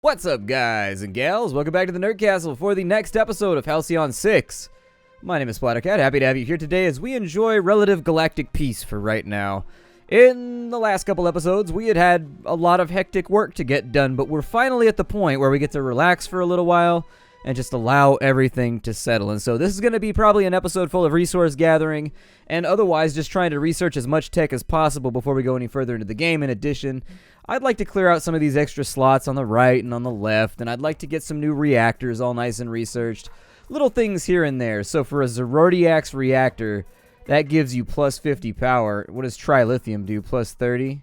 What's up, guys and gals? Welcome back to the Nerd Castle for the next episode of Halcyon 6. My name is Splattercat. Happy to have you here today as we enjoy relative galactic peace for right now. In the last couple episodes, we had a lot of hectic work to get done, but we're finally at the point where we get to relax for a little while and just allow everything to settle. And so this is going to be probably an episode full of resource gathering and otherwise just trying to research as much tech as possible before we go any further into the game. In addition, I'd like to clear out some of these extra slots on the right and on the left, and I'd like to get some new reactors all nice and researched. Little things here and there. So for a Zerodiax reactor, that gives you plus 50 power. What does trilithium do? Plus 30?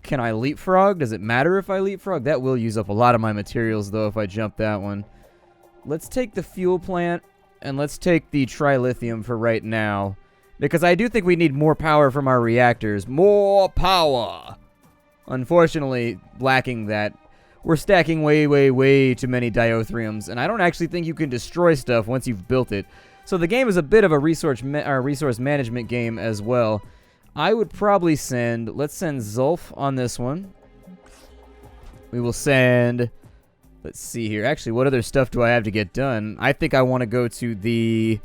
Can I leapfrog? Does it matter if I leapfrog? That will use up a lot of my materials, though, if I jump that one. Let's take the fuel plant, and let's take the trilithium for right now, because I do think we need more power from our reactors. More power! Unfortunately, lacking that, we're stacking way too many diothriums, and I don't actually think you can destroy stuff once you've built it. So the game is a bit of a resource management game as well. I would probably send, let's send Zulf on this one. We will send, let's see here. Actually, what other stuff do I have to get done? I think I want to go to the,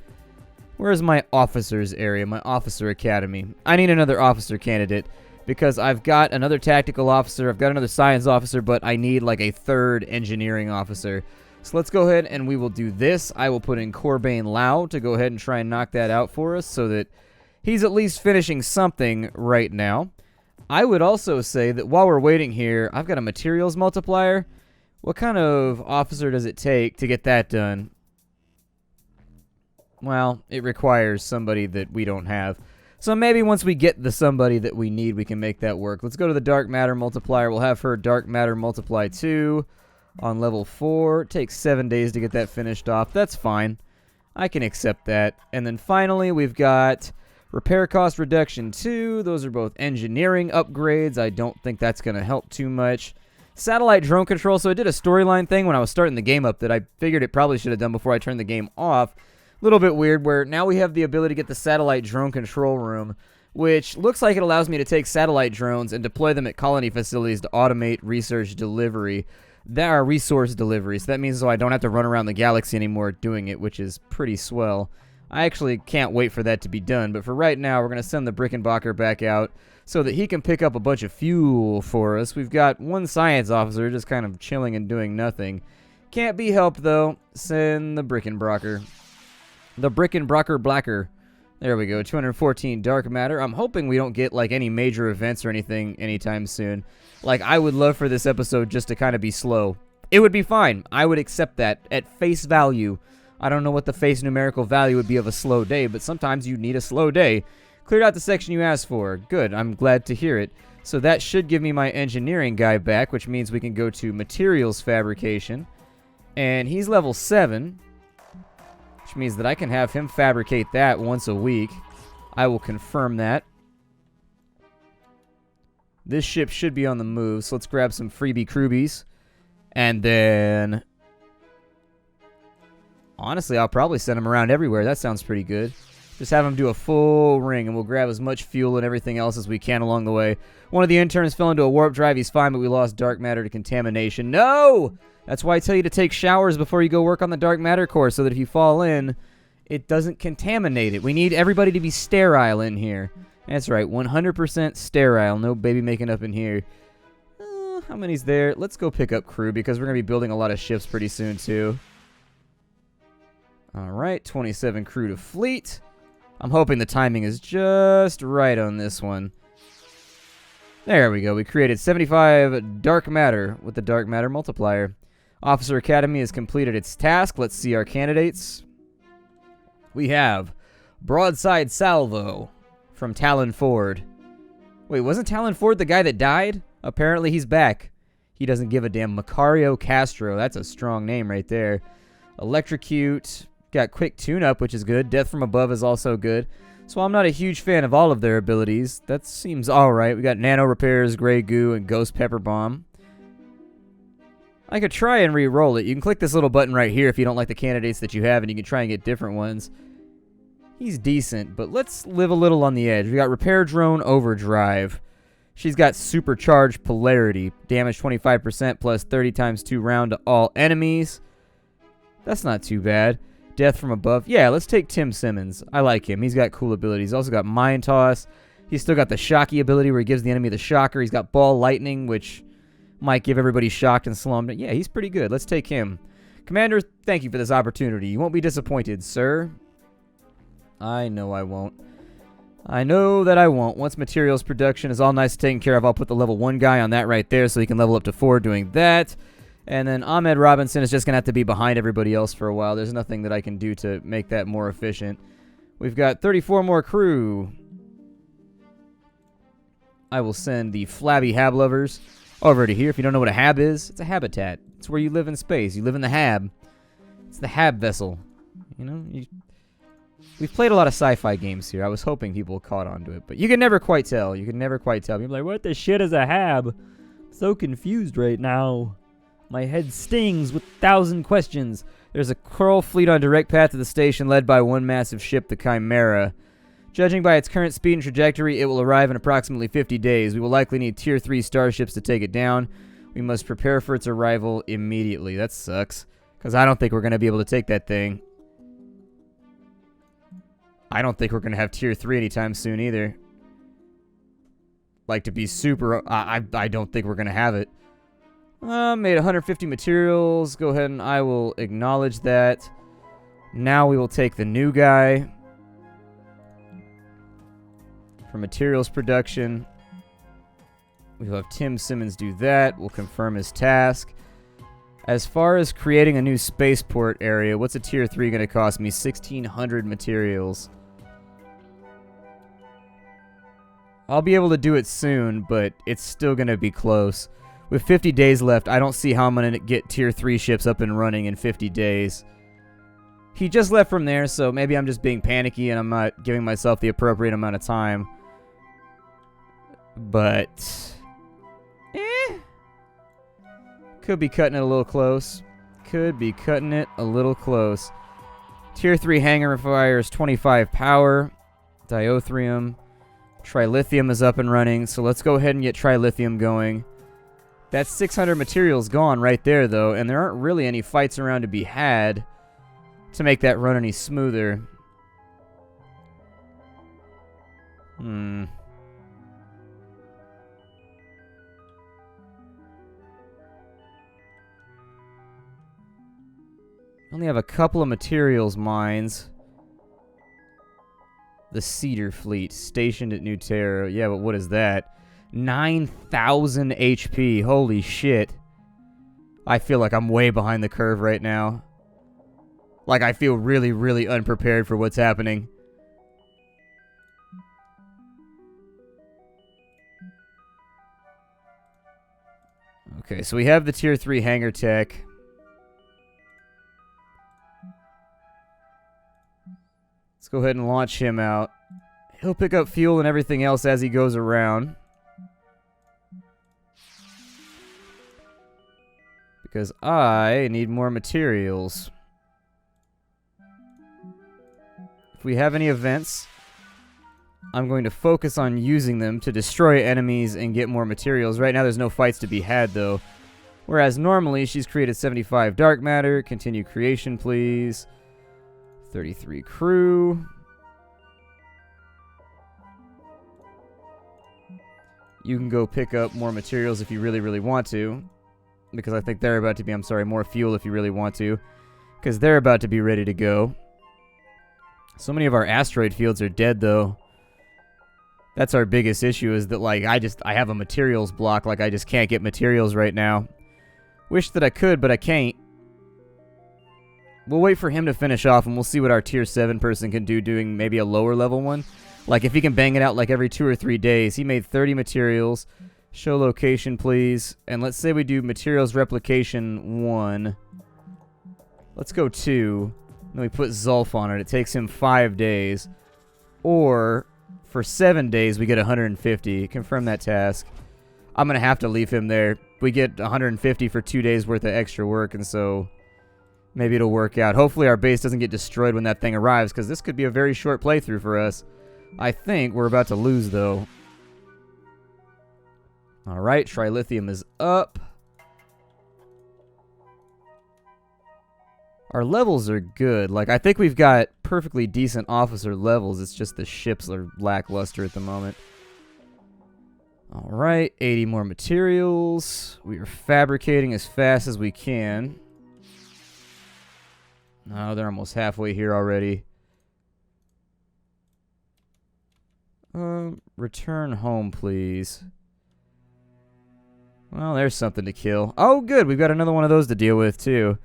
where's my officers area, my officer academy. I need another officer candidate because I've got another tactical officer, I've got another science officer, but I need like a third engineering officer. So let's go ahead and we will do this. I will put in Corbane Lau to go ahead and try and knock that out for us so that he's at least finishing something right now. I would also say that while we're waiting here, I've got a materials multiplier. What kind of officer does it take to get that done? Well, it requires somebody that we don't have. So maybe once we get the somebody that we need, we can make that work. Let's go to the dark matter multiplier. We'll have her dark matter multiply 2 on level 4. It takes 7 days to get that finished off. That's fine. I can accept that. And then finally, we've got repair cost reduction 2. Those are both engineering upgrades. I don't think that's going to help too much. Satellite drone control. So I did a storyline thing when I was starting the game up that I figured it probably should have done before I turned the game off. A little bit weird where now we have the ability to get the satellite drone control room, which looks like it allows me to take satellite drones and deploy them at colony facilities to automate research delivery. There are resource deliveries. That means so I don't have to run around the galaxy anymore doing it, which is pretty swell. I actually can't wait for that to be done, but for right now, we're going to send the Brickenbacher back out so that he can pick up a bunch of fuel for us. We've got one science officer just kind of chilling and doing nothing. Can't be helped, though. Send the Brickenbacher. The Brickenbacher Blacker. There we go, 214 dark matter. I'm hoping we don't get, like, any major events or anything anytime soon. Like, I would love for this episode just to kind of be slow. It would be fine. I would accept that at face value. I don't know what the face numerical value would be of a slow day, but sometimes you need a slow day. Cleared out the section you asked for. Good, I'm glad to hear it. So that should give me my engineering guy back, which means we can go to materials fabrication. And he's level 7. Which means that I can have him fabricate that once a week. I will confirm that. This ship should be on the move, so let's grab some freebie crewbies. And then, honestly, I'll probably send him around everywhere. That sounds pretty good. Just have him do a full ring, and we'll grab as much fuel and everything else as we can along the way. One of the interns fell into a warp drive. He's fine, but we lost dark matter to contamination. No! That's why I tell you to take showers before you go work on the dark matter core, so that if you fall in, it doesn't contaminate it. We need everybody to be sterile in here. That's right, 100% sterile. No baby making up in here. How many's there? Let's go pick up crew, because we're going to be building a lot of ships pretty soon, too. Alright, 27 crew to fleet. I'm hoping the timing is just right on this one. There we go. We created 75 dark matter with the dark matter multiplier. Officer Academy has completed its task. Let's see our candidates. We have Broadside Salvo from Talon Ford. Wait, wasn't Talon Ford the guy that died? Apparently he's back. He doesn't give a damn. Macario Castro. That's a strong name right there. Electrocute. Got quick tune-up, which is good. Death from Above is also good. So I'm not a huge fan of all of their abilities. That seems alright. We got Nano Repairs, Grey Goo, and Ghost Pepper Bomb. I could try and re-roll it. You can click this little button right here if you don't like the candidates that you have, and you can try and get different ones. He's decent, but let's live a little on the edge. We got Repair Drone Overdrive. She's got supercharged polarity. Damage 25% plus 30 times 2 round to all enemies. That's not too bad. Death from above. Yeah, let's take Tim Simmons. I like him. He's got cool abilities. He's also got Mind Toss. He's still got the Shocky ability where he gives the enemy the shocker. He's got Ball Lightning, which might give everybody shocked and slow him down. Yeah, he's pretty good. Let's take him. Commander, thank you for this opportunity. You won't be disappointed, sir. I know I won't. I know that I won't. Once materials production is all nice and taken care of, I'll put the level 1 guy on that right there so he can level up to 4 doing that. And then Ahmed Robinson is just going to have to be behind everybody else for a while. There's nothing that I can do to make that more efficient. We've got 34 more crew. I will send the flabby hab lovers over to here. If you don't know what a hab is, it's a habitat. It's where you live in space. You live in the hab. It's the hab vessel. You know, we've played a lot of sci-fi games here. I was hoping people caught on to it, but you can never quite tell. You can never quite tell. People are like, what the shit is a hab? I'm so confused right now. My head stings with 1,000 questions. There's a Curl fleet on direct path to the station led by one massive ship, the Chimera. Judging by its current speed and trajectory, it will arrive in approximately 50 days. We will likely need Tier 3 starships to take it down. We must prepare for its arrival immediately. That sucks, because I don't think we're going to be able to take that thing. I don't think we're going to have Tier 3 anytime soon either. Like, to be super... I don't think we're going to have it. Made 150 materials. Go ahead and I will acknowledge that. Now we will take the new guy. For materials production, we'll have Tim Simmons do that. We'll confirm his task. As far as creating a new spaceport area, what's a Tier 3 going to cost me? 1,600 materials. I'll be able to do it soon, but it's still going to be close. With 50 days left, I don't see how I'm going to get Tier 3 ships up and running in 50 days. He just left from there, so maybe I'm just being panicky and I'm not giving myself the appropriate amount of time. But... could be cutting it a little close. Could be cutting it a little close. Tier 3 hangar requires 25 power. Diothrium. Trilithium is up and running, so let's go ahead and get Trilithium going. That's 600 materials gone right there, though, and there aren't really any fights around to be had to make that run any smoother. I only have a couple of materials mines. The Cedar Fleet, stationed at New Terra. Yeah, but what is that? 9,000 HP. Holy shit. I feel like I'm way behind the curve right now. Like, I feel really, really unprepared for what's happening. Okay, so we have the Tier 3 hangar tech. Let's go ahead and launch him out. He'll pick up fuel and everything else as he goes around. Because I need more materials. If we have any events, I'm going to focus on using them to destroy enemies and get more materials. Right now there's no fights to be had, though. Whereas normally she's created 75 dark matter. Continue creation, please. 33 crew. You can go pick up more materials if you really, really want to. Because I think they're about to be, more fuel if you really want to. Because they're about to be ready to go. So many of our asteroid fields are dead, though. That's our biggest issue, is that, like, I have a materials block. Like, I just can't get materials right now. Wish that I could, but I can't. We'll wait for him to finish off, and we'll see what our Tier 7 person can do doing maybe a lower level one. Like, if he can bang it out, like, every 2 or 3 days. He made 30 materials. Show location, please. And let's say we do materials replication 1. Let's go 2. Then we put Zulf on it. It takes him 5 days. Or, for 7 days, we get 150. Confirm that task. I'm going to have to leave him there. We get 150 for 2 days worth of extra work, and so maybe it'll work out. Hopefully our base doesn't get destroyed when that thing arrives, because this could be a very short playthrough for us. I think we're about to lose, though. Alright, trilithium is up. Our levels are good. Like, I think we've got perfectly decent officer levels. It's just the ships are lackluster at the moment. Alright, 80 more materials. We are fabricating as fast as we can. Oh, they're almost halfway here already. Return home, please. Well, there's something to kill. Oh, good. We've got another one of those to deal with, too.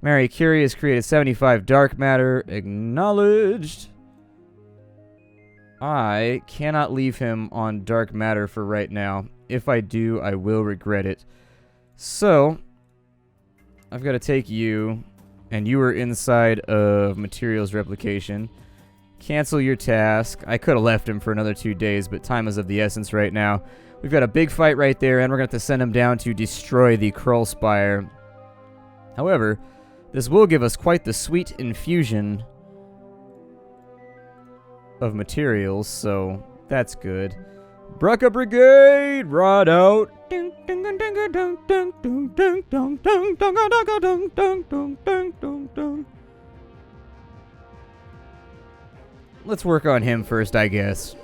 Mary Curie has created 75 dark matter. Acknowledged. I cannot leave him on dark matter for right now. If I do, I will regret it. So, I've got to take you, and you are inside of materials replication. Cancel your task. I could have left him for another 2 days, but time is of the essence right now. We've got a big fight right there, and we're going to have to send him down to destroy the Krull Spire. However, this will give us quite the sweet infusion of materials, so that's good. Brucka Brigade, rod out. Let's work on him first, I guess.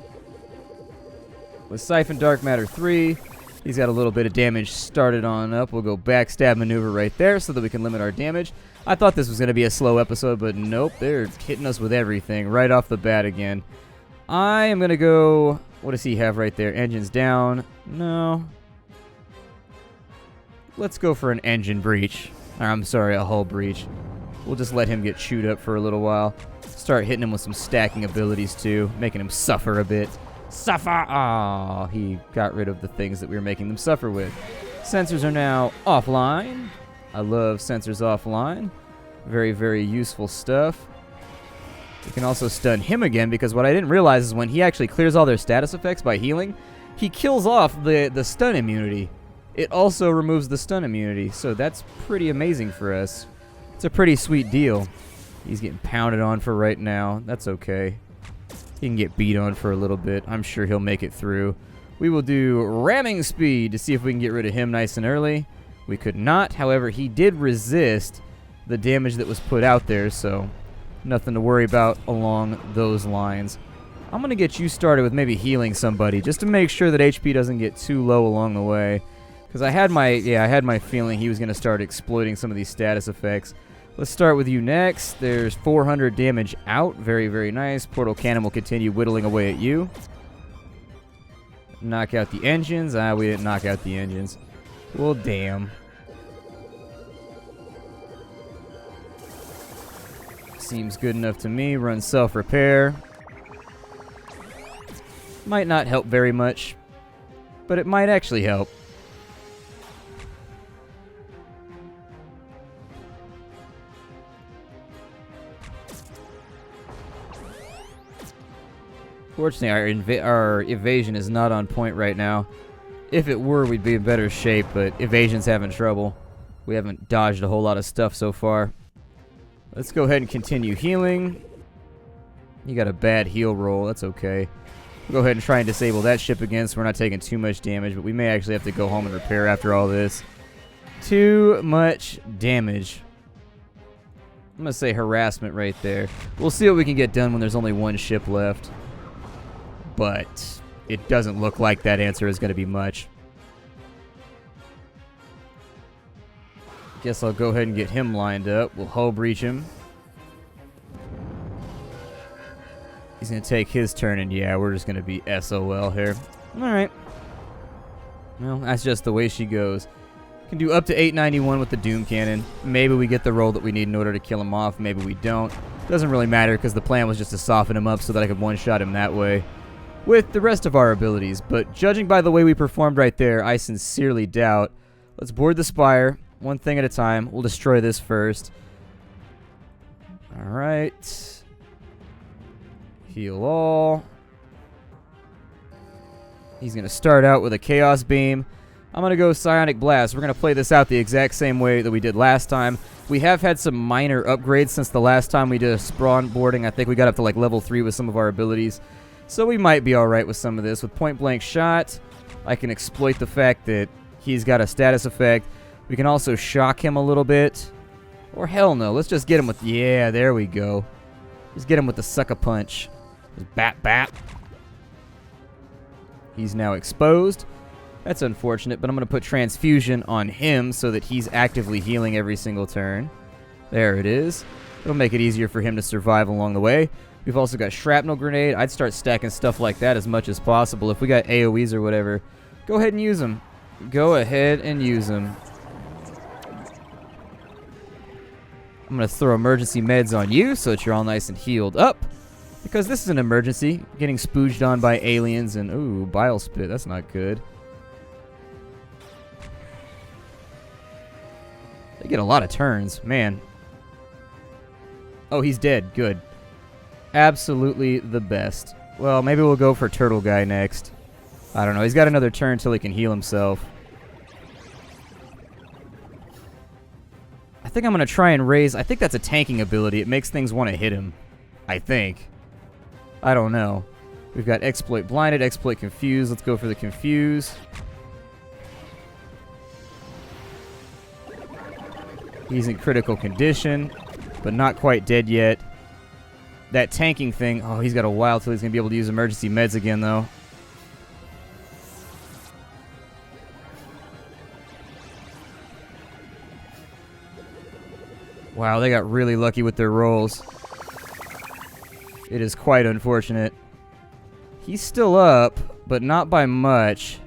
With Siphon Dark Matter 3, he's got a little bit of damage started on up. We'll go backstab maneuver right there so that we can limit our damage. I thought this was going to be a slow episode, but nope. They're hitting us with everything right off the bat again. I am going to go... What does he have right there? Engines down. No. Let's go for an engine breach. Or, I'm sorry, a hull breach. We'll just let him get chewed up for a little while. Start hitting him with some stacking abilities, too. Making him suffer a bit. Suffer! Aw, he got rid of the things that we were making them suffer with. Sensors are now offline. I love sensors offline. Very, very useful stuff. We can also stun him again, because what I didn't realize is when he actually clears all their status effects by healing, he kills off the stun immunity. It also removes the stun immunity, so that's pretty amazing for us. It's a pretty sweet deal. He's getting pounded on for right now. That's okay. He can get beat on for a little bit. I'm sure he'll make it through. We will do ramming speed to see if we can get rid of him nice and early. We could not. However, he did resist the damage that was put out there, so nothing to worry about along those lines. I'm going to get you started with maybe healing somebody just to make sure that HP doesn't get too low along the way. Because I had my feeling he was going to start exploiting some of these status effects. Let's start with you next. There's 400 damage out. Very, very nice. Portal Cannon will continue whittling away at you. Knock out the engines. We didn't knock out the engines. Well, damn. Seems good enough to me. Run self-repair. Might not help very much, but it might actually help. Fortunately, our evasion is not on point right now. If it were, we'd be in better shape, but evasion's having trouble. We haven't dodged a whole lot of stuff so far. Let's go ahead and continue healing. You got a bad heal roll. That's okay. We'll go ahead and try and disable that ship again so we're not taking too much damage, but we may actually have to go home and repair after all this. Too much damage. I'm going to say harassment right there. We'll see what we can get done when there's only one ship left. But it doesn't look like that answer is going to be much. Guess I'll go ahead and get him lined up. We'll hull breach him. He's going to take his turn, and yeah, we're just going to be SOL here. Alright. Well, that's just the way she goes. Can do up to 891 with the Doom Cannon. Maybe we get the roll that we need in order to kill him off. Maybe we don't. Doesn't really matter, because the plan was just to soften him up so that I could one-shot him that way with the rest of our abilities. But judging by the way we performed right there, I sincerely doubt. Let's board the Spire. One thing at a time. We'll destroy this first. Alright. Heal all. He's going to start out with a Chaos Beam. I'm going to go Psionic Blast. We're going to play this out the exact same way that we did last time. We have had some minor upgrades since the last time we did a Sprawn boarding. I think we got up to like level 3 with some of our abilities. So we might be alright with some of this. With Point Blank Shot, I can exploit the fact that he's got a status effect. We can also shock him a little bit. Or hell no, let's just get him with... Yeah, there we go. Just get him with the sucker punch. Just bat, bat. He's now exposed. That's unfortunate, but I'm going to put transfusion on him so that he's actively healing every single turn. There it is. It'll make it easier for him to survive along the way. We've also got shrapnel grenade. I'd start stacking stuff like that as much as possible. If we got AoEs or whatever, go ahead and use them. Go ahead and use them. I'm going to throw emergency meds on you so that you're all nice and healed up. Because this is an emergency. Getting spooged on by aliens and, ooh, bile spit. That's not good. They get a lot of turns. Man. Oh, he's dead. Good. Absolutely the best. Well, maybe we'll go for Turtle Guy next. I don't know. He's got another turn until he can heal himself. I think I'm going to try and raise... I think that's a tanking ability. It makes things want to hit him. I think. I don't know. We've got Exploit Blinded, Exploit Confused. Let's go for the Confuse. He's in critical condition, but not quite dead yet. That tanking thing... Oh, he's got a while till he's going to be able to use emergency meds again, though. Wow, they got really lucky with their rolls. It is quite unfortunate. He's still up, but not by much.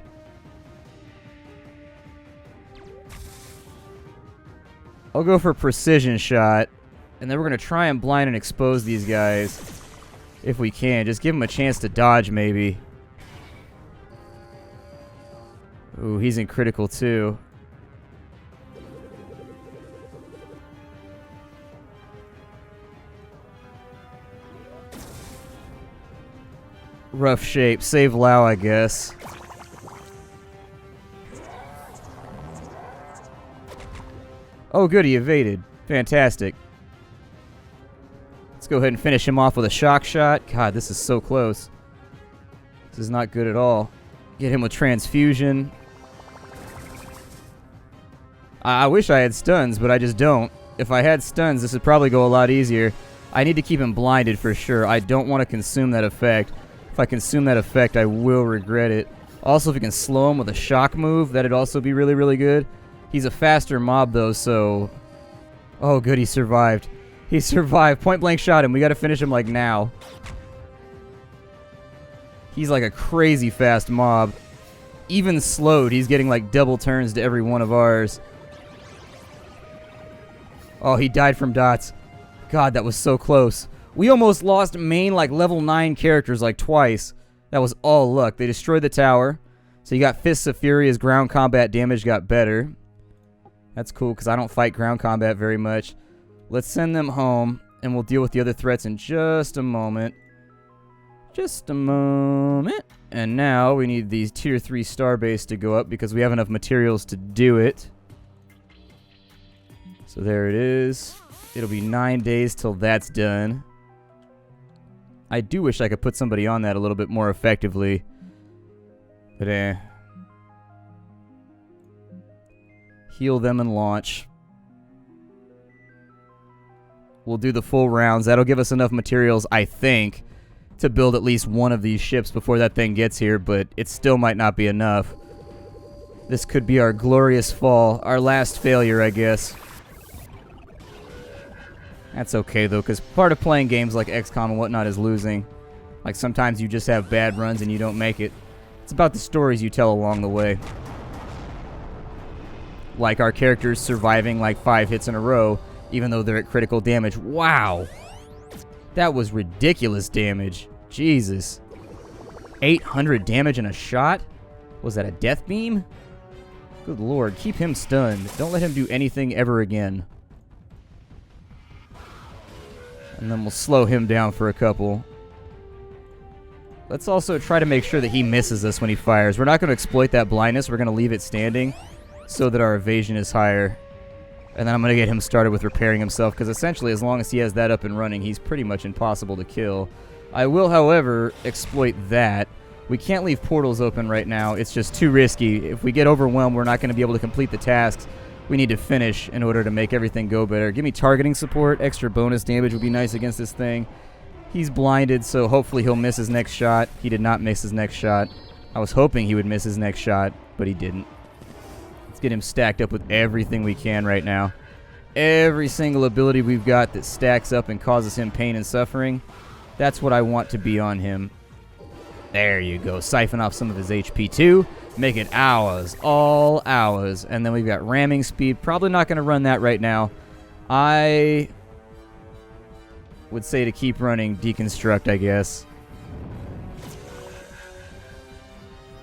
I'll go for precision shot. And then we're going to try and blind and expose these guys. If we can. Just give them a chance to dodge, maybe. Ooh, he's in critical, too. Rough shape. Save Lau, I guess. Oh, good. He evaded. Fantastic. Let's go ahead and finish him off with a shock shot. God, this is so close. This is not good at all. Get him with transfusion. I wish I had stuns, but I just don't. If I had stuns, this would probably go a lot easier. I need to keep him blinded for sure. I don't want to consume that effect. If I consume that effect, I will regret it. Also, if we can slow him with a shock move, that'd also be really, really good. He's a faster mob, though, so... Oh, good, he survived. He survived. Point blank shot him. We gotta finish him, like, now. He's like a crazy fast mob. Even slowed, he's getting, like, double turns to every one of ours. Oh, he died from dots. God, that was so close. We almost lost main, like, level 9 characters, like, twice. That was all luck. They destroyed the tower. So you got Fists of Fury. His ground combat damage got better. That's cool, because I don't fight ground combat very much. Let's send them home, and we'll deal with the other threats in just a moment. Just a moment. And now we need these tier 3 starbase to go up, because we have enough materials to do it. So there it is. It'll be 9 days till that's done. I do wish I could put somebody on that a little bit more effectively. But heal them and launch. We'll do the full rounds. That'll give us enough materials, I think, to build at least one of these ships before that thing gets here, but it still might not be enough. This could be our glorious fall. Our last failure, I guess. That's okay, though, because part of playing games like XCOM and whatnot is losing. Like, sometimes you just have bad runs and you don't make it. It's about the stories you tell along the way. Like our characters surviving, like, 5 hits in a row, even though they're at critical damage. Wow! That was ridiculous damage. Jesus. 800 damage in a shot? Was that a death beam? Good lord, keep him stunned. Don't let him do anything ever again. And then we'll slow him down for a couple. Let's also try to make sure that he misses us when he fires. We're not going to exploit that blindness. We're going to leave it standing so that our evasion is higher. And then I'm going to get him started with repairing himself, because essentially as long as he has that up and running, he's pretty much impossible to kill. I will, however, exploit that. We can't leave portals open right now. It's just too risky. If we get overwhelmed, we're not going to be able to complete the tasks we need to finish in order to make everything go better. Give me targeting support. Extra bonus damage would be nice against this thing. He's blinded, so hopefully he'll miss his next shot. He did not miss his next shot. I was hoping he would miss his next shot, but he didn't. Let's get him stacked up with everything we can right now. Every single ability we've got that stacks up and causes him pain and suffering, that's what I want to be on him. There you go. Siphon off some of his HP too. Make it ours. All ours. And then we've got ramming speed. Probably not going to run that right now. I would say to keep running deconstruct, I guess.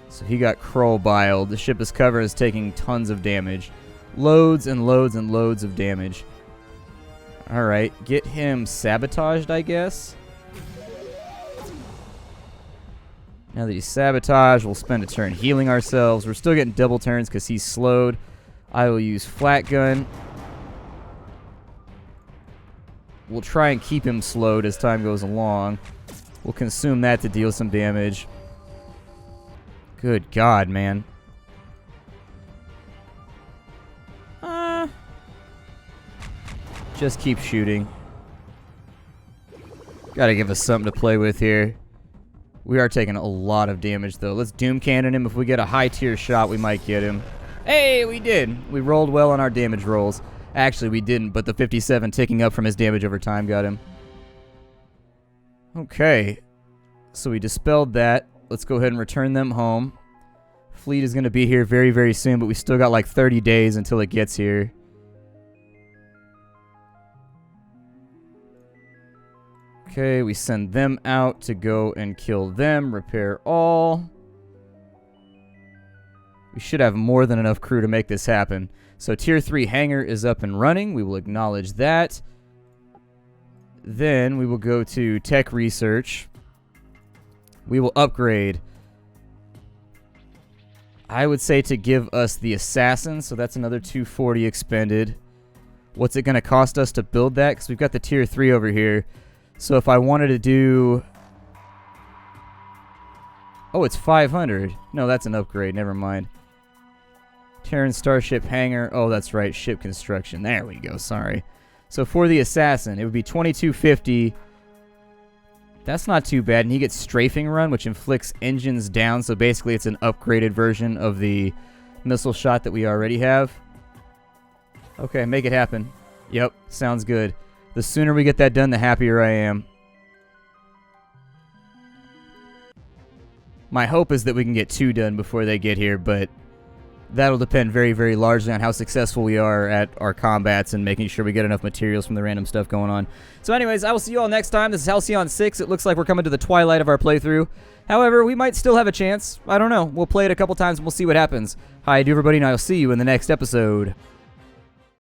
So he got Kroll biled. The ship is covered is taking tons of damage. Loads and loads and loads of damage. Alright, get him sabotaged, I guess. Now that he's sabotaged, we'll spend a turn healing ourselves. We're still getting double turns because he's slowed. I will use flat gun. We'll try and keep him slowed as time goes along. We'll consume that to deal some damage. Good God, man. Just keep shooting. Gotta give us something to play with here. We are taking a lot of damage, though. Let's Doom Cannon him. If we get a high-tier shot, we might get him. Hey, we did. We rolled well on our damage rolls. Actually, we didn't, but the 57 ticking up from his damage over time got him. Okay. So we dispelled that. Let's go ahead and return them home. Fleet is going to be here very, very soon, but we still got like 30 days until it gets here. Okay, we send them out to go and kill them. Repair all. We should have more than enough crew to make this happen. So Tier 3 hangar is up and running. We will acknowledge that. Then we will go to Tech Research. We will upgrade. I would say to give us the Assassin, so that's another 240 expended. What's it going to cost us to build that? Because we've got the Tier 3 over here. So if I wanted to do... Oh, it's 500. No, that's an upgrade. Never mind. Terran Starship Hangar. Oh, that's right. Ship construction. There we go. Sorry. So for the Assassin, it would be 2250. That's not too bad. And he gets Strafing Run, which inflicts engines down. So basically, it's an upgraded version of the missile shot that we already have. Okay, make it happen. Yep, sounds good. The sooner we get that done, the happier I am. My hope is that we can get 2 done before they get here, but that'll depend very, very largely on how successful we are at our combats and making sure we get enough materials from the random stuff going on. So anyways, I will see you all next time. This is Halcyon 6. It looks like we're coming to the twilight of our playthrough. However, we might still have a chance. I don't know. We'll play it a couple times and we'll see what happens. Hi to everybody, and I'll see you in the next episode.